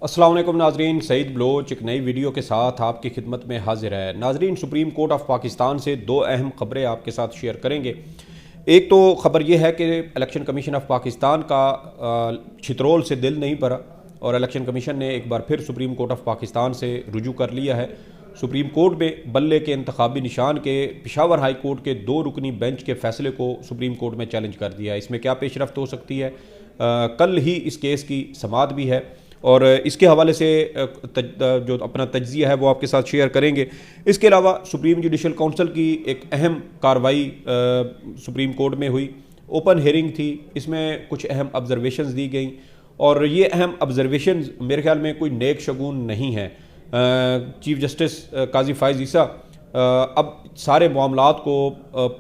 अस्सलाम वालेकुम नाजरीन, सईद बलोच एक नई वीडियो के साथ आपकी खिदमत में हाजिर है। नाजरीन, सुप्रीम कोर्ट ऑफ पाकिस्तान से दो अहम खबरें आपके साथ शेयर करेंगे। एक तो खबर यह है कि इलेक्शन कमीशन ऑफ पाकिस्तान का छितरोल से दिल नहीं भरा और इलेक्शन कमीशन ने एक बार फिर सुप्रीम कोर्ट ऑफ पाकिस्तान से रुजू कर लिया है। सुप्रीम कोर्ट में बल्ले के इंतखाबी निशान के पेशावर हाई कोर्ट के 2 रुकनी बेंच के फैसले को सुप्रीम कोर्ट में चैलेंज कर दिया है। इसमें क्या पेशरफ्त हो सकती है? कल ही इस केस की समाअत भी है और इसके हवाले से जो अपना तज्जिया है वो आपके साथ शेयर करेंगे। इसके अलावा सुप्रीम जुडिशल काउंसिल की एक अहम कार्रवाई सुप्रीम कोर्ट में हुई। ओपन हेयरिंग थी, इसमें कुछ अहम ऑब्जर्वेशंस दी गई और ये अहम ऑब्जर्वेशंस मेरे ख्याल में कोई नेक शगुन नहीं है। चीफ जस्टिस काजी फाइज ईसा अब सारे मामलात को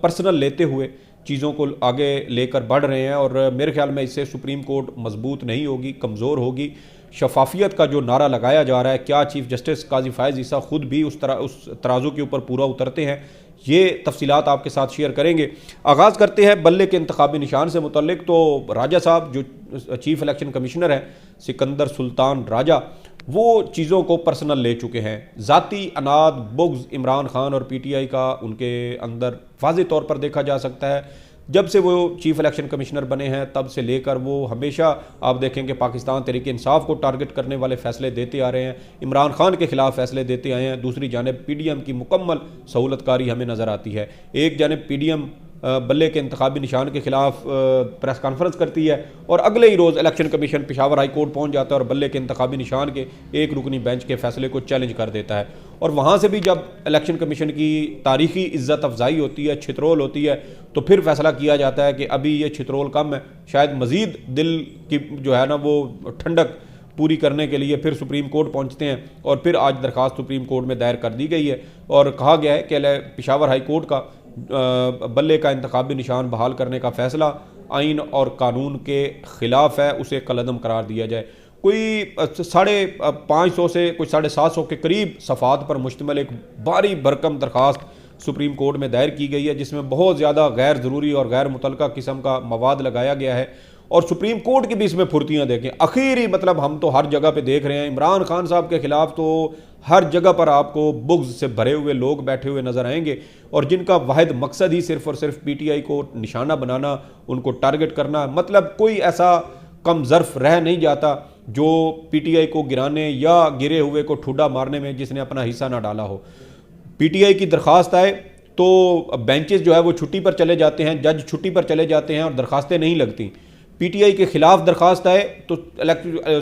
पर्सनल लेते हुए चीज़ों को आगे लेकर बढ़ रहे हैं और मेरे ख्याल में इससे सुप्रीम कोर्ट मजबूत नहीं होगी, कमज़ोर होगी। शफाफियत का जो नारा लगाया जा रहा है, क्या चीफ जस्टिस काजी फाइज ईसा खुद भी उस तराजू के ऊपर पूरा उतरते हैं? ये तफसीलात आपके साथ शेयर करेंगे। आगाज़ करते हैं बल्ले के इंतखाबी निशान से मुतल्लिक। तो राजा साहब जो चीफ इलेक्शन कमिश्नर हैं, सिकंदर सुल्तान राजा, वो चीज़ों को पर्सनल ले चुके हैं। ज़ाती अनाद बुग़्ज़ इमरान खान और PTI का उनके अंदर वाज़े तौर पर देखा जा सकता है। जब से वो चीफ इलेक्शन कमिश्नर बने हैं तब से लेकर वो हमेशा आप देखेंगे पाकिस्तान तहरीक इंसाफ को टारगेट करने वाले फैसले देते आ रहे हैं, इमरान खान के खिलाफ फैसले देते आए हैं। दूसरी जानिब PDM की मुकम्मल सहूलतकारी हमें नज़र आती है। एक जानिब PDM बल्ले के इंतखाबी निशान के खिलाफ प्रेस कॉन्फ्रेंस करती है और अगले ही रोज़ election commission Peshawar high court पहुंच जाता है और बल्ले के इंतखाबी निशान के एक रुकनी बेंच के फैसले को चैलेंज कर देता है। और वहाँ से भी जब इलेक्शन कमीशन की तारीखी इज्जत अफजाई होती है, छितरोल होती है, तो फिर फैसला किया जाता है कि अभी ये छितरोल कम है, शायद मज़ीद दिल की जो है ना वो ठंडक पूरी करने के लिए फिर सुप्रीम कोर्ट पहुंचते हैं। और फिर आज दरख्वास्त सुप्रीम कोर्ट में दायर कर दी गई है और कहा गया है कि पेशावर हाई कोर्ट का बल्ले का इंतखाबी निशान बहाल करने का फैसला आइन और कानून के ख़िलाफ़ है, उसे कलअदम करार दिया जाए। कोई 550 से कोई 750 के करीब सफ़ात पर मुश्तमिल एक भारी भरकम दरख्वास्त सुप्रीम कोर्ट में दायर की गई है, जिसमें बहुत ज़्यादा गैर ज़रूरी और गैर मुतल्लका किस्म का मवाद लगाया गया है। और सुप्रीम कोर्ट की भी इसमें फुर्तियाँ देखें। आखिरी मतलब हम तो हर जगह पे देख रहे हैं, इमरान खान साहब के खिलाफ तो हर जगह पर आपको बुग़्ज़ से भरे हुए लोग बैठे हुए नज़र आएंगे और जिनका वाहिद मकसद ही सिर्फ और सिर्फ PTI को निशाना बनाना, उनको टारगेट करना। मतलब कोई ऐसा कम ज़र्फ़ रह नहीं जाता जो PTI को गिराने या गिरे हुए को ठुड्डा मारने में जिसने अपना हिस्सा ना डाला हो। PTI की दरख्वास्त आए तो बेंचेस जो है वो छुट्टी पर चले जाते हैं, जज छुट्टी पर चले जाते हैं और दरख्वास्तें नहीं लगती। PTI के खिलाफ दरख्वास्त आए तो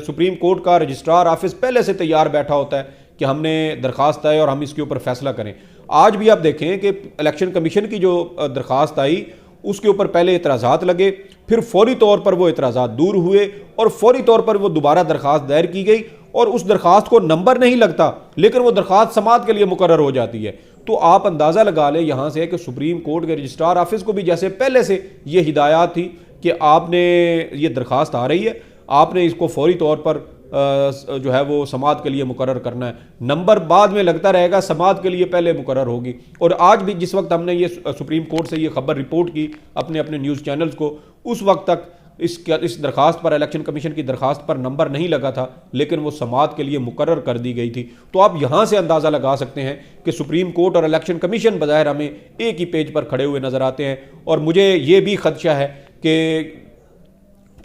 सुप्रीम कोर्ट का रजिस्ट्रार ऑफिस पहले से तैयार बैठा होता है कि हमने दरख्वास्त आए और हम इसके ऊपर फैसला करें। आज भी आप देखें कि इलेक्शन कमीशन की जो दरख्वास्त आई उसके ऊपर पहले इतराज़ात लगे, फिर फौरी तौर पर वो इतराज़ात दूर हुए और फौरी तौर पर वो दोबारा दरख्वास्त दायर की गई और उस दरख्वास्त को नंबर नहीं लगता लेकिन वो दरख्वास्त समाअत के लिए मुकर्रर हो जाती है। तो आप अंदाज़ा लगा लें यहाँ से कि सुप्रीम कोर्ट के रजिस्ट्रार ऑफिस को भी जैसे पहले से ये हिदायत थी कि आपने ये दरख्वास्त आ रही है, आपने इसको फौरी तौर पर जो है वो समाअत के लिए मुकर्रर करना है, नंबर बाद में लगता रहेगा, समाअत के लिए पहले मुकर्रर होगी। और आज भी जिस वक्त हमने ये सुप्रीम कोर्ट से ये खबर रिपोर्ट की अपने अपने न्यूज़ चैनल्स को, उस वक्त तक इस दरख्वास्त पर, इलेक्शन कमीशन की दरख्वास्त पर नंबर नहीं लगा था लेकिन वो समाअत के लिए मुकर्रर कर दी गई थी। तो आप यहाँ से अंदाज़ा लगा सकते हैं कि सुप्रीम कोर्ट और इलेक्शन कमीशन बज़ाहिर हमें एक ही पेज पर खड़े हुए नज़र आते हैं। और मुझे ये भी खदशा है कि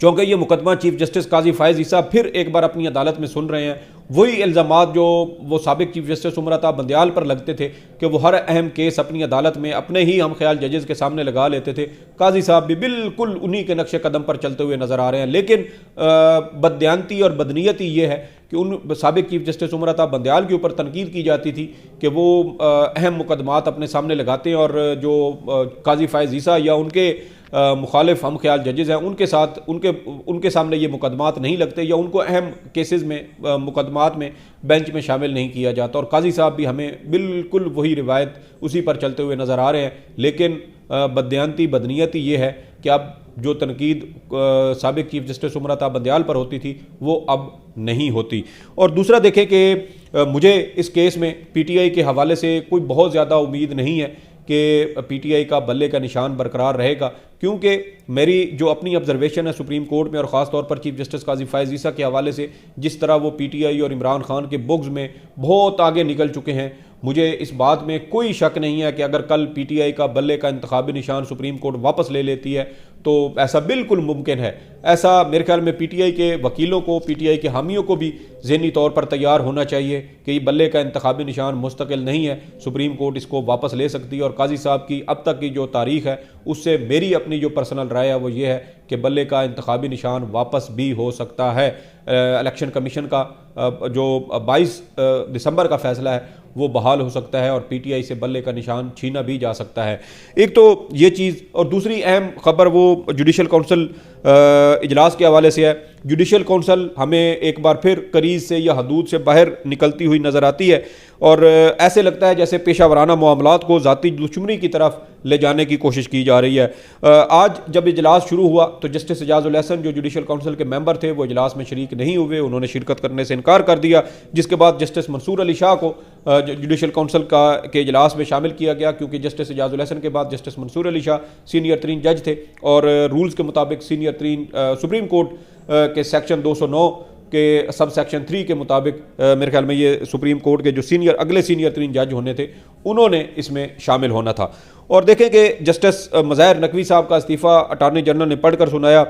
चूँकि ये मुकदमा चीफ जस्टिस काजी फाइज ईसा फिर एक बार अपनी अदालत में सुन रहे हैं, वही इल्ज़ामात जो वो साबिक चीफ जस्टिस उमर अता बंदयाल पर लगते थे कि वो हर अहम केस अपनी अदालत में अपने ही हम ख्याल जजेस के सामने लगा लेते थे, काजी साहब भी बिल्कुल उन्हीं के नक्शे कदम पर चलते हुए नज़र आ रहे हैं। लेकिन बददियानती और बदनीयती ये है कि उन साबिक चीफ जस्टिस उमर अता बंदयाल के ऊपर तनकीद की जाती थी कि वो अहम मुकदमात अपने सामने लगाते हैं और जो काजी फाइज ईसा या उनके मुखालिफ हम ख्याल जजेस हैं उनके साथ उनके सामने ये मुकदमात नहीं लगते या उनको अहम केसेस में मुकदमात में बेंच में शामिल नहीं किया जाता। और काजी साहब भी हमें बिल्कुल वही रिवायत उसी पर चलते हुए नज़र आ रहे हैं। लेकिन बददियानती बदनीयती ये है कि अब जो तनकीद साबिक चीफ जस्टिस उमर अता बंदयाल पर होती थी वो अब नहीं होती। और दूसरा देखें कि मुझे इस केस में PTI के हवाले से कोई बहुत ज़्यादा उम्मीद नहीं है कि PTI का बल्ले का निशान बरकरार रहेगा, क्योंकि मेरी जो अपनी ऑब्जर्वेशन है सुप्रीम कोर्ट में और ख़ास तौर पर चीफ जस्टिस काजी फ़ायज़ ईसा के हवाले से, जिस तरह वो PTI और इमरान खान के बुग्ज़ में बहुत आगे निकल चुके हैं, मुझे इस बात में कोई शक नहीं है कि अगर कल PTI का बल्ले का इंतखाबी निशान सुप्रीम कोर्ट वापस ले लेती है तो ऐसा बिल्कुल मुमकिन है। ऐसा मेरे ख्याल में PTI के वकीलों को, PTI के हामियों को भी ज़हनी तौर पर तैयार होना चाहिए कि ये बल्ले का इंतखाबी निशान मुस्तकिल नहीं है, सुप्रीम कोर्ट इसको वापस ले सकती है। और काजी साहब की अब तक की जो तारीख है उससे मेरी अपनी जो पर्सनल राय है वो ये है कि बल्ले का इंतखाबी निशान वापस भी हो सकता है। इलेक्शन कमीशन का जो 22 दिसंबर का फैसला है वो बहाल हो सकता है और PTI से बल्ले का निशान छीना भी जा सकता है। एक तो ये चीज़, और दूसरी अहम खबर वो जुडिशल काउंसिल इजलास के हवाले से है। जुडिशल काउंसिल हमें एक बार फिर करीज से या हदूद से बाहर निकलती हुई नज़र आती है और ऐसे लगता है जैसे पेशा वराना मामलात को ज़ाती दुश्मनी की तरफ ले जाने की कोशिश की जा रही है। आज जब इजलास शुरू हुआ तो जस्टिस एजाजुल हसन जो जुडिशल काउंसिल के मेंबर थे वो इजलास में शरीक नहीं हुए, उन्होंने शिरकत करने से इनकार कर दिया, जिसके बाद जस्टिस मंसूर अली शाह को जुडिशल काउंसिल के इजलास में शामिल किया गया, क्योंकि जस्टिस एजाजुल हसन के बाद जस्टिस मंसूर अली शाह सीनियर तरीन जज थे और रूल्स के मुताबिक सीनियर तरीन सुप्रीम कोर्ट के सेक्शन 209 के सब सेक्शन 3 के मुताबिक मेरे ख्याल में ये सुप्रीम कोर्ट के जो अगले सीनियर तरीन जज होने थे उन्होंने इसमें शामिल होना था। और देखें कि जस्टिस मज़ाहिर नकवी साहब का इस्तीफ़ा अटार्नी जनरल ने पढ़कर सुनाया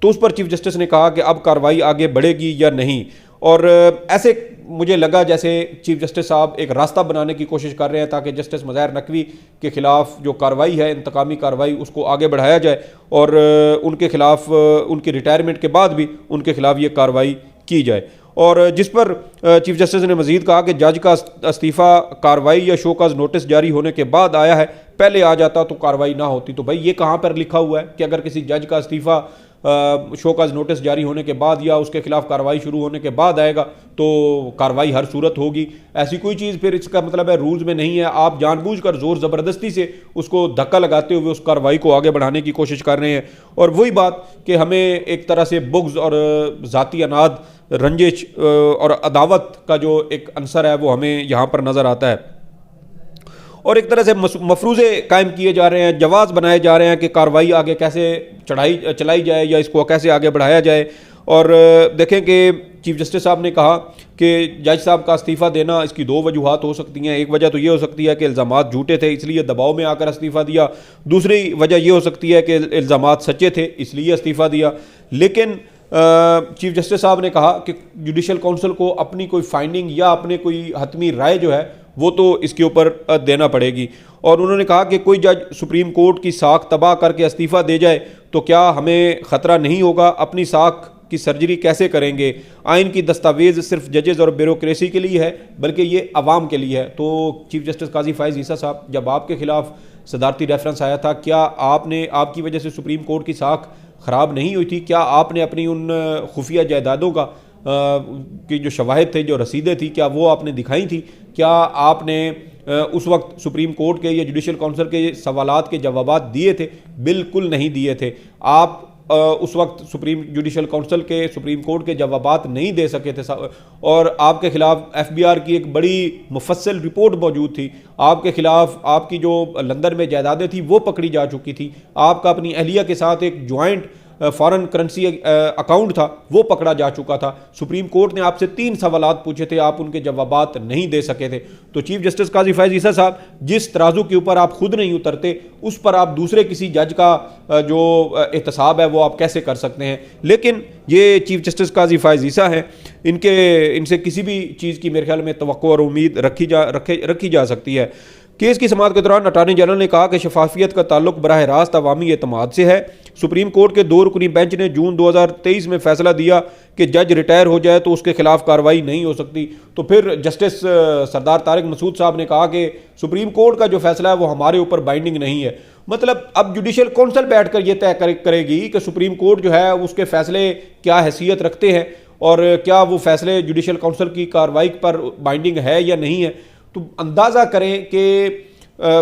तो उस पर चीफ जस्टिस ने कहा कि अब कार्रवाई आगे बढ़ेगी या नहीं। और ऐसे मुझे लगा जैसे चीफ जस्टिस साहब एक रास्ता बनाने की कोशिश कर रहे हैं ताकि जस्टिस मज़ाहिर नकवी के ख़िलाफ़ जो कार्रवाई है, इंतकामी कार्रवाई, उसको आगे बढ़ाया जाए और उनके ख़िलाफ़ उनकी रिटायरमेंट के बाद भी उनके ख़िलाफ़ ये कार्रवाई की जाए। और जिस पर चीफ जस्टिस ने मज़ीद कहा कि जज का इस्तीफ़ा कार्रवाई या शोकाज नोटिस जारी होने के बाद आया है, पहले आ जाता तो कार्रवाई ना होती। तो भाई ये कहाँ पर लिखा हुआ है कि अगर किसी जज का इस्तीफ़ा शोकाज नोटिस जारी होने के बाद या उसके खिलाफ कार्रवाई शुरू होने के बाद आएगा तो कार्रवाई हर सूरत होगी? ऐसी कोई चीज़ फिर इसका मतलब है रूल्स में नहीं है। आप जानबूझकर ज़ोर ज़बरदस्ती से उसको धक्का लगाते हुए उस कार्रवाई को आगे बढ़ाने की कोशिश कर रहे हैं। और वही बात कि हमें एक तरह से बुग्ज़ और ज़ाती अनाद, रंजिश और अदावत का जो एक अंसर है वो हमें यहाँ पर नज़र आता है और एक तरह से मफरूज़े कायम किए जा रहे हैं, जवाज़ बनाए जा रहे हैं कि कार्रवाई आगे कैसे चलाई जाए या इसको कैसे आगे बढ़ाया जाए। और देखें कि चीफ जस्टिस साहब ने कहा कि जज साहब का इस्तीफ़ा देना, इसकी दो वजूहात हो सकती हैं। एक वजह तो ये हो सकती है कि इल्ज़ामात झूठे थे इसलिए दबाव में आकर इस्तीफ़ा दिया, दूसरी वजह ये हो सकती है कि इल्ज़ामात सच्चे थे इसलिए इस्तीफ़ा दिया। लेकिन चीफ जस्टिस साहब ने कहा कि जुडिशल काउंसिल को अपनी कोई फाइंडिंग या अपने कोई हतमी राय जो है वो तो इसके ऊपर देना पड़ेगी। और उन्होंने कहा कि कोई जज सुप्रीम कोर्ट की साख तबाह करके इस्तीफ़ा दे जाए तो क्या हमें ख़तरा नहीं होगा? अपनी साख की सर्जरी कैसे करेंगे? आइन की दस्तावेज़ सिर्फ जजेज़ और ब्यूरोक्रेसी के लिए है बल्कि ये अवाम के लिए है। तो चीफ जस्टिस काजी फ़ायज़ ईसा साहब, जब आपके खिलाफ सदारती रेफरेंस आया था, क्या आपकी वजह से सुप्रीम कोर्ट की साख ख़राब नहीं हुई थी? क्या आपने अपनी उन खुफिया जायदादों का कि जो शवाहिद थे, जो रसीदें थी, क्या वो आपने दिखाई थी? क्या आपने उस वक्त सुप्रीम कोर्ट के या जुडिशल काउंसिल के सवालात के जवाबात दिए थे? बिल्कुल नहीं दिए थे। आप उस वक्त जुडिशल काउंसिल के सुप्रीम कोर्ट के जवाबात नहीं दे सके थे और आपके खिलाफ FBR की एक बड़ी मुफस्सल रिपोर्ट मौजूद थी। आपके खिलाफ आपकी जो लंदन में जायदादें थी वो पकड़ी जा चुकी थी। आपका अपनी अहलिया के साथ एक ज्वाइंट फॉरेन करेंसी अकाउंट था वो पकड़ा जा चुका था। सुप्रीम कोर्ट ने आपसे 3 सवालात पूछे थे, आप उनके जवाबात नहीं दे सके थे। तो चीफ जस्टिस काजी फ़ायज़ ईसा साहब, जिस तराजू के ऊपर आप खुद नहीं उतरते उस पर आप दूसरे किसी जज का जो एहतसाब है वो आप कैसे कर सकते हैं? लेकिन ये चीफ जस्टिस काजी फ़ायज़ ईसा हैं, इनसे किसी भी चीज़ की मेरे ख्याल में तवक्को और उम्मीद रखी जा सकती है। केस की समाअत के दौरान अटार्नी जनरल ने कहा कि शफाफियत का ताल्लुक बराह रास्त अवामी एतमाद से है। सुप्रीम कोर्ट के 2 रुकनी बेंच ने जून 2023 में फैसला दिया कि जज रिटायर हो जाए तो उसके खिलाफ कार्रवाई नहीं हो सकती। तो फिर जस्टिस सरदार तारिक मसूद साहब ने कहा कि सुप्रीम कोर्ट का जो फैसला है वो हमारे ऊपर बाइंडिंग नहीं है। मतलब अब जुडिशल काउंसिल बैठकर ये तय करेगी कि सुप्रीम कोर्ट जो है उसके फैसले क्या हैसियत रखते हैं और क्या वो फैसले जुडिशल काउंसिल की कार्रवाई पर बाइंडिंग है या नहीं है। तो अंदाज़ा करें कि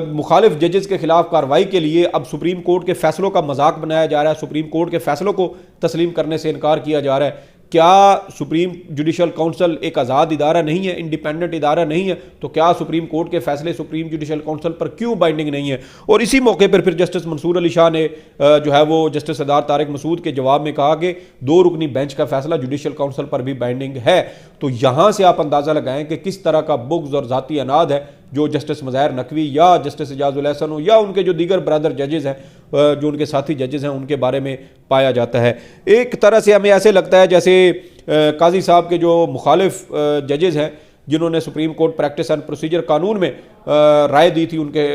मुखालिफ जजेस के खिलाफ कार्रवाई के लिए अब सुप्रीम कोर्ट के फैसलों का मजाक बनाया जा रहा है, सुप्रीम कोर्ट के फैसलों को तस्लीम करने से इनकार किया जा रहा है। क्या सुप्रीम जुडिशल काउंसिल एक आज़ाद इदारा नहीं है, इंडिपेंडेंट इदारा नहीं है? तो क्या सुप्रीम कोर्ट के फैसले सुप्रीम जुडिशल काउंसिल पर क्यों बाइंडिंग नहीं है? और इसी मौके पर फिर जस्टिस मंसूर अली शाह ने जो है वो जस्टिस सरदार तारिक मसूद के जवाब में कहा कि 2 रुकनी बेंच का फैसला जुडिशल काउंसिल पर भी बाइंडिंग है। तो यहां से आप अंदाजा लगाएं कि किस तरह का बुग़्ज़ और ज़ाती अनाद है जो जस्टिस मज़ाहिर नकवी या जस्टिस एजाजुल एहसन हो या उनके जो दीगर ब्रदर जजेस हैं, जो उनके साथी जजेस हैं, उनके बारे में पाया जाता है। एक तरह से हमें ऐसे लगता है जैसे काजी साहब के जो मुखालिफ जजेस हैं जिन्होंने supreme court practice and procedure कानून में राय दी थी उनके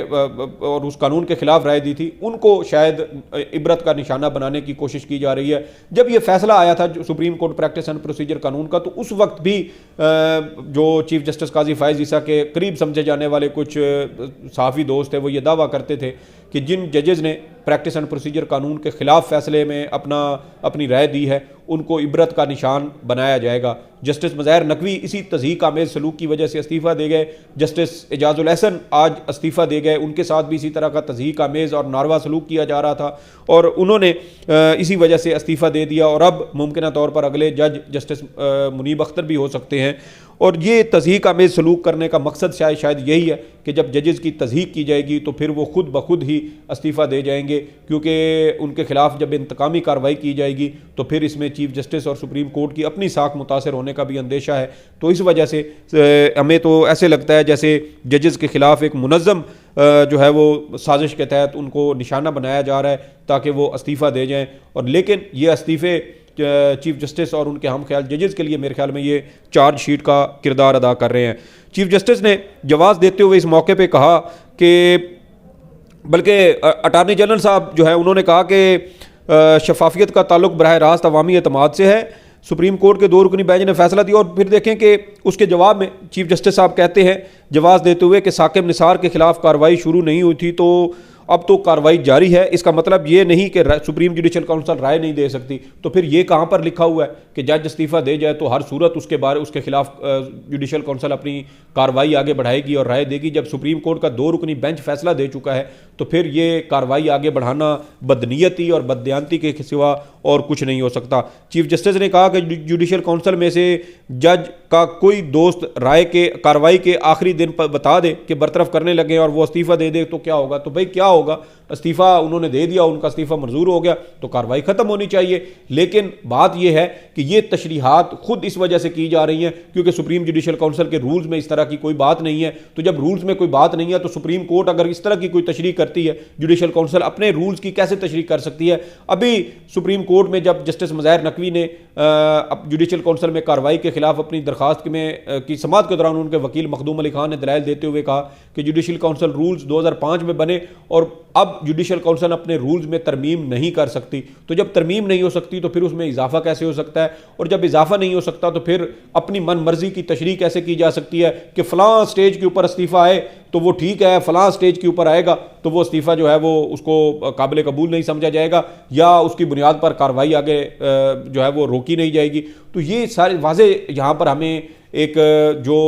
और उस कानून के खिलाफ राय दी थी, उनको शायद इबरत का निशाना बनाने की कोशिश की जा रही है। जब ये फैसला आया था supreme court practice and procedure कानून का, तो उस वक्त भी जो चीफ जस्टिस काजी फायज ईसा के करीब समझे जाने वाले कुछ सहाफ़ी दोस्त थे, वो ये दावा करते थे कि जिन जजेस ने प्रैक्टिस एंड प्रोसीजर कानून के खिलाफ फैसले में अपनी राय दी है उनको इबरत का निशान बनाया जाएगा। जस्टिस मज़ाहिर नकवी इसी तज़हीक आमेज़ सलूक की वजह से इस्तीफ़ा दे गए। जस्टिस एजाजुल एहसन आज इस्तीफ़ा दे गए, उनके साथ भी इसी तरह का तज़हीक आमेज़ और नारवा सलूक किया जा रहा था और उन्होंने इसी वजह से इस्तीफ़ा दे दिया। और अब मुमकिन तौर पर अगले जज जस्टिस मुनीब अख्तर भी हो सकते हैं। और ये तज़हीक आमेज़ सलूक करने का मकसद शायद यही है कि जब जजेस की तज़हीक की जाएगी तो फिर वो खुद ब खुद ही इस्तीफ़ा दे जाएंगे, क्योंकि उनके खिलाफ जब इंतकामी कार्रवाई की जाएगी तो फिर इसमें चीफ जस्टिस और सुप्रीम कोर्ट की अपनी साख मुतासर होने का भी अंदेशा है। तो इस वजह से हमें तो ऐसे लगता है जैसे जजेस के खिलाफ एक मुनज़्ज़म जो है वो साजिश के तहत उनको निशाना बनाया जा रहा है ताकि वो इस्तीफ़ा दे जाएँ। और लेकिन ये इस्तीफ़े चीफ जस्टिस और उनके हम ख्याल जजेस के लिए मेरे ख्याल में ये चार्जशीट का किरदार अदा कर रहे हैं। चीफ जस्टिस ने जवाब देते हुए इस मौके पे कहा कि बल्कि अटार्नी जनरल साहब जो है उन्होंने कहा कि शफाफियत का ताल्लुक बराह रास्त अवामी एतमाद से है। सुप्रीम कोर्ट के 2 रुकनी बेंच ने फैसला दिया और फिर देखें कि उसके जवाब में चीफ जस्टिस साहब कहते हैं जवाब देते हुए कि साकिब निसार के खिलाफ कार्रवाई शुरू नहीं हुई थी तो अब तो कार्रवाई जारी है। इसका मतलब ये नहीं कि सुप्रीम जुडिशल काउंसिल राय नहीं दे सकती। तो फिर ये कहाँ पर लिखा हुआ है कि जज इस्तीफ़ा दे जाए तो हर सूरत उसके खिलाफ जुडिशल काउंसिल अपनी कार्रवाई आगे बढ़ाएगी और राय देगी? जब सुप्रीम कोर्ट का 2 रुकनी बेंच फैसला दे चुका है तो फिर ये कार्रवाई आगे बढ़ाना बदनीयती और बददयांती के सिवा और कुछ नहीं हो सकता। चीफ जस्टिस ने कहा कि जुडिशल काउंसिल में से जज का कोई दोस्त राय के कार्रवाई के आखिरी दिन पर बता दे कि बरतरफ करने लगे और वो इस्तीफ़ा दे दे तो क्या होगा? तो भाई क्या होगा, इस्तीफ़ा उन्होंने दे दिया, उनका इस्तीफ़ा मंजूर हो गया तो कार्रवाई ख़त्म होनी चाहिए। लेकिन बात यह है कि ये तशरीहात खुद इस वजह से की जा रही हैं क्योंकि सुप्रीम जुडिशल काउंसिल के रूल्स में इस तरह की कोई बात नहीं है। तो जब रूल्स में कोई बात नहीं है तो सुप्रीम कोर्ट अगर इस तरह की कोई तशरीह करती है, जुडिशल काउंसिल अपने रूल्स की कैसे तशरीह कर सकती है? अभी सुप्रीम कोर्ट में जब जस्टिस मज़ाहिर नकवी ने जुडिशल काउंसिल में कार्रवाई के खिलाफ अपनी दरखास्त की समाअत के दौरान उनके वकील मखदूम अली खान ने दलाइल देते हुए कहा कि जुडिशल काउंसिल रूल्स 2005 में बने और अब जुडिशल काउंसिल अपने रूल्स में तरमीम नहीं कर सकती। तो जब तरमीम नहीं हो सकती तो फिर उसमें इजाफा कैसे हो सकता है? और जब इजाफा नहीं हो सकता तो फिर अपनी मन मर्जी की तशरीह कैसे की जा सकती है कि फ़लाँ स्टेज के ऊपर इस्तीफ़ा आए तो वो ठीक है, फ़लाँ स्टेज के ऊपर आएगा तो वो इस्तीफ़ा जो है वो उसको काबिल कबूल नहीं समझा जाएगा या उसकी बुनियाद पर कार्रवाई आगे जो है वो रोकी नहीं जाएगी। तो ये सारे वाज़े यहाँ पर हमें एक जो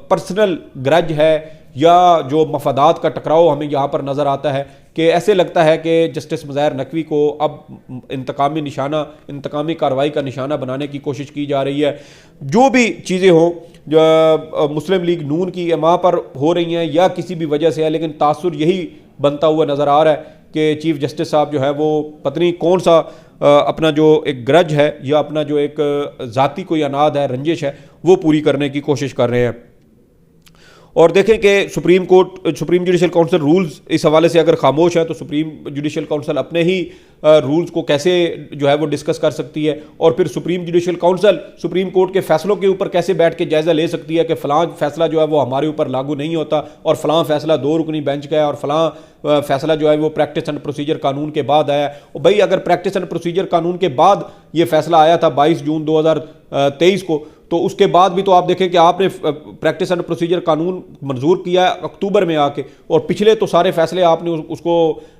पर्सनल ग्रज है या जो मफादात का टकराव हमें यहाँ पर नज़र आता है कि ऐसे लगता है कि जस्टिस मज़ाहिर नकवी को अब इंतकामी कार्रवाई का निशाना बनाने की कोशिश की जा रही है। जो भी चीज़ें हों जो मुस्लिम लीग नून की वहाँ पर हो रही हैं या किसी भी वजह से है, लेकिन तासुर यही बनता हुआ नज़र आ रहा है कि चीफ जस्टिस साहब जो है वो पत्नी कौन सा अपना जो एक ग्रज है या अपना जो एक ज़ाती कोई अनाद है, रंजिश है, वो पूरी करने की कोशिश कर रहे हैं। और देखें कि सुप्रीम जुडिशल काउंसिल रूल्स इस हवाले से अगर खामोश है तो सुप्रीम जुडिशल काउंसिल अपने ही रूल्स को कैसे जो है वो डिस्कस कर सकती है और फिर supreme judicial council supreme court के फैसलों के ऊपर कैसे बैठ के जायज़ा ले सकती है कि फ़लाँ फैसला जो है वो हमारे ऊपर लागू नहीं होता और फ़लाँ फैसला 2 रुकनी बेंच का है और फ़लाँ फैसला जो है वो प्रैक्टिस एंड प्रोसीजर कानून के बाद आया। और भाई अगर प्रैक्टिस एंड प्रोसीजर कानून के बाद ये फैसला आया था 22 जून 2023 को, तो उसके बाद भी तो आप देखें कि आपने प्रैक्टिस एंड प्रोसीजर कानून मंजूर किया है अक्टूबर में आके और पिछले तो सारे फैसले आपने उसको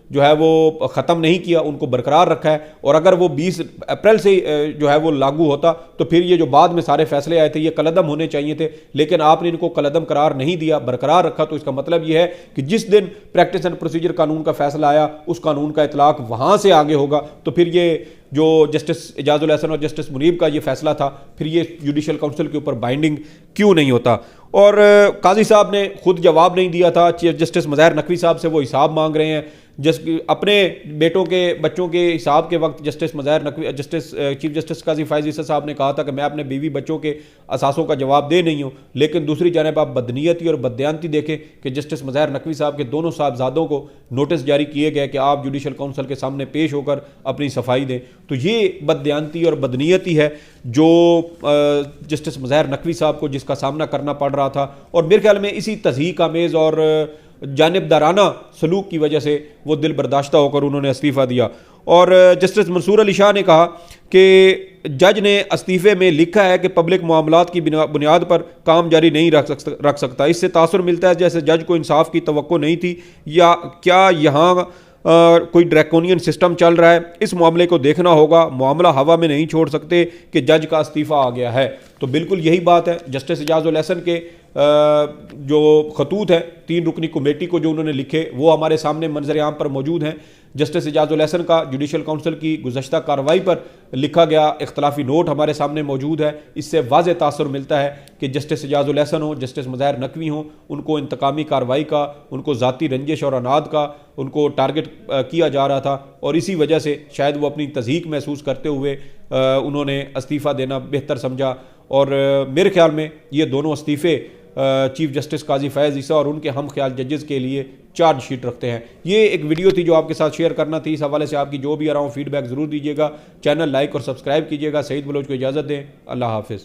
जो है वो ख़त्म नहीं किया, उनको बरकरार रखा है। और अगर वो 20 अप्रैल से जो है वो लागू होता तो फिर ये जो बाद में सारे फैसले आए थे ये कलअदम होने चाहिए थे, लेकिन आपने इनको कलअदम करार नहीं दिया, बरकरार रखा। तो इसका मतलब ये है कि जिस दिन प्रैक्टिस एंड प्रोसीजर कानून का फैसला आया उस कानून का इतलाक वहां से आगे होगा। तो फिर ये जो जस्टिस एजाजुल हसन और जस्टिस मुनीब का ये फैसला था फिर ये जुडिशल काउंसिल के ऊपर बाइंडिंग क्यों नहीं होता। और काजी साहब ने खुद जवाब नहीं दिया था, चीफ जस्टिस मज़ाहिर नकवी साहब से वो हिसाब मांग रहे हैं। अपने बेटों के बच्चों के हिसाब के वक्त justice Mazahir Naqvi chief justice Qazi Faez Isa साहब ने कहा था कि मैं अपने बीवी बच्चों के असासों का जवाब दे नहीं हूँ, लेकिन दूसरी जानब आप बदनीयती और बददयानती देखें कि जस्टिस मज़ाहिर नकवी साहब के दोनों साहबजादों को नोटिस जारी किए गए कि आप जुडिशल काउंसिल के सामने पेश होकर अपनी सफाई दें। तो ये बददयानती और बदनीयती है जो जस्टिस मज़ाहिर नकवी साहब को जिसका सामना करना पड़ रहा था। और मेरे ख्याल में इसी तज़हीक आमेज़ और जानिबदाराना सलूक की वजह से वो दिल बर्दाश्ता होकर उन्होंने इस्तीफ़ा दिया। और जस्टिस मंसूर अली शाह ने कहा कि जज ने इस्तीफ़े में लिखा है कि पब्लिक मामलात की बुनियाद पर काम जारी नहीं रख सकता। इससे तासुर मिलता है जैसे जज को इंसाफ की तवक्को नहीं थी या क्या यहाँ कोई ड्रैकोनियन सिस्टम चल रहा है। इस मामले को देखना होगा, मामला हवा में नहीं छोड़ सकते कि जज का इस्तीफ़ा आ गया है। तो बिल्कुल यही बात है। जस्टिस एजाजुल हसन के जो खतूत है 3 रुकनी कमेटी को जो उन्होंने लिखे वो हमारे सामने मंजर आम पर मौजूद हैं। जस्टिस एजाजुल हसन का जुडिशल काउंसिल की गुज़श्ता कार्रवाई पर लिखा गया इख्तलाफी नोट हमारे सामने मौजूद है। इससे वाज़ेह तासुर मिलता है कि जस्टिस एजाजुल हसन हो, जस्टिस मज़ाहिर नकवी हों, उनको इंतकामी कार्रवाई का, उनको ज़ाती रंजिश और अनाद का उनको टारगेट किया जा रहा था। और इसी वजह से शायद वो अपनी तज़हीक महसूस करते हुए उन्होंने इस्तीफ़ा देना बेहतर समझा। और मेरे ख्याल में ये दोनों इस्तीफ़े चीफ जस्टिस काजी फ़ैज़ ईसा और उनके हम ख्याल जजेस के लिए चार्जशीट रखते हैं। ये एक वीडियो थी जो आपके साथ शेयर करना थी। इस हवाले से आपकी जो भी आ रहा हूँ फीडबैक ज़रूर दीजिएगा। चैनल लाइक और सब्सक्राइब कीजिएगा। सईद बलोच को इजाज़त दें। अल्लाह हाफ़िज़।